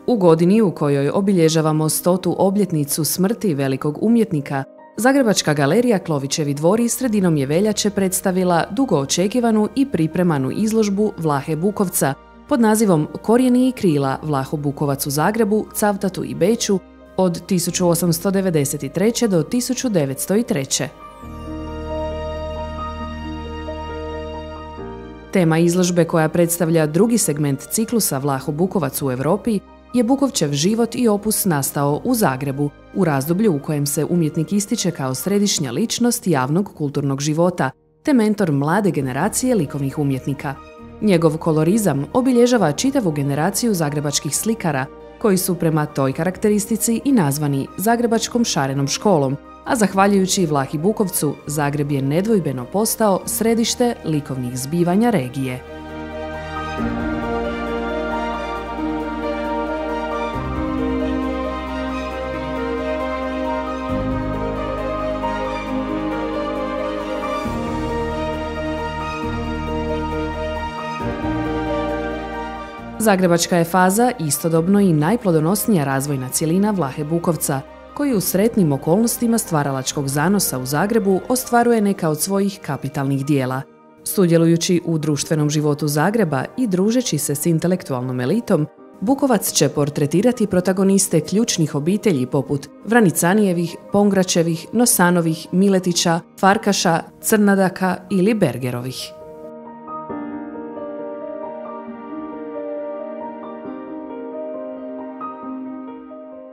U godini u kojoj obilježavamo 100. obljetnicu smrti velikog umjetnika, Zagrebačka galerija Klovićevi dvori sredinom je veljače predstavila dugo očekivanu i pripremanu izložbu Vlahe Bukovca pod nazivom Korijeni i krila Vlaho Bukovac u Zagrebu, Cavtatu i Beču od 1893. do 1903. Tema izložbe, koja predstavlja drugi segment ciklusa Vlaho Bukovac u Europi, je Bukovčev život i opus nastao u Zagrebu, u razdoblju u kojem se umjetnik ističe kao središnja ličnost javnog kulturnog života, te mentor mlade generacije likovnih umjetnika. Njegov kolorizam obilježava čitavu generaciju zagrebačkih slikara, koji su prema toj karakteristici i nazvani Zagrebačkom šarenom školom, a zahvaljujući Vlahi Bukovcu, Zagreb je nedvojbeno postao središte likovnih zbivanja regije. Zagrebačka je faza istodobno i najplodonosnija razvojna cjelina Vlahe Bukovca, koji u sretnim okolnostima stvaralačkog zanosa u Zagrebu ostvaruje neka od svojih kapitalnih dijela. Sudjelujući u društvenom životu Zagreba i družeći se s intelektualnom elitom, Bukovac će portretirati protagoniste ključnih obitelji poput Vranicanijevih, Pongračevih, Nosanovih, Miletića, Farkaša, Crnadaka ili Bergerovih.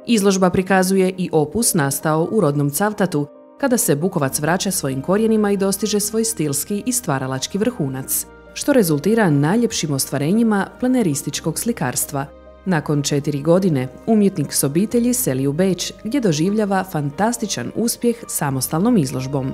Izložba prikazuje i opus nastao u rodnom Cavtatu, kada se Bukovac vraća svojim korijenima i dostiže svoj stilski i stvaralački vrhunac, što rezultira najljepšim ostvarenjima planerističkog slikarstva. Nakon 4 godine, umjetnik s obitelji seli u Beč, gdje doživljava fantastičan uspjeh samostalnom izložbom.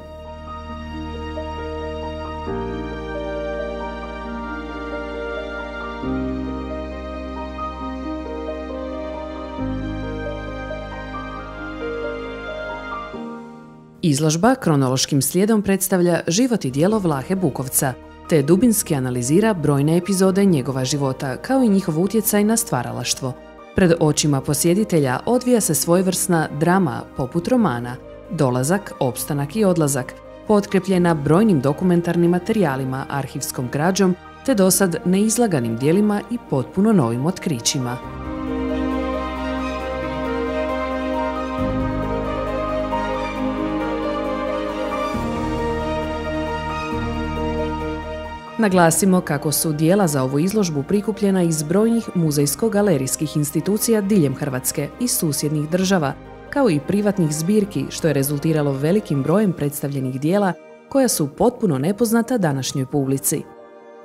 Izložba kronološkim slijedom predstavlja život i djelo Vlahe Bukovca, te dubinski analizira brojne epizode njegova života, kao i njihov utjecaj na stvaralaštvo. Pred očima posjetitelja odvija se svojevrsna drama poput romana, dolazak, opstanak i odlazak, potkrepljena brojnim dokumentarnim materijalima, arhivskom građom, te dosad neizlaganim djelima i potpuno novim otkrićima. Naglasimo kako su dijela za ovu izložbu prikupljena iz brojnih muzejsko-galerijskih institucija diljem Hrvatske i susjednih država, kao i privatnih zbirki, što je rezultiralo velikim brojem predstavljenih dijela koja su potpuno nepoznata današnjoj publici.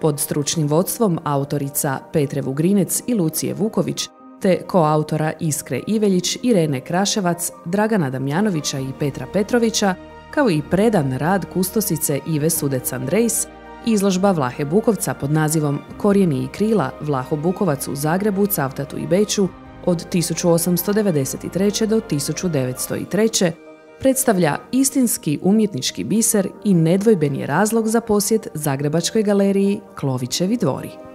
Pod stručnim vodstvom autorica Petre Vugrinec i Lucije Vuković, te koautora Iskre Iveljić, Irene Kraševac, Dragana Damjanovića i Petra Petrovića, kao i predan rad kustosice Ive Sudec-Andrejs, izložba Vlahe Bukovca pod nazivom Korijeni i krila Vlaho Bukovac u Zagrebu, Cavtatu i Beču od 1893. do 1903. predstavlja istinski umjetnički biser i nedvojben je razlog za posjet Zagrebačkoj galeriji Klovićevi dvori.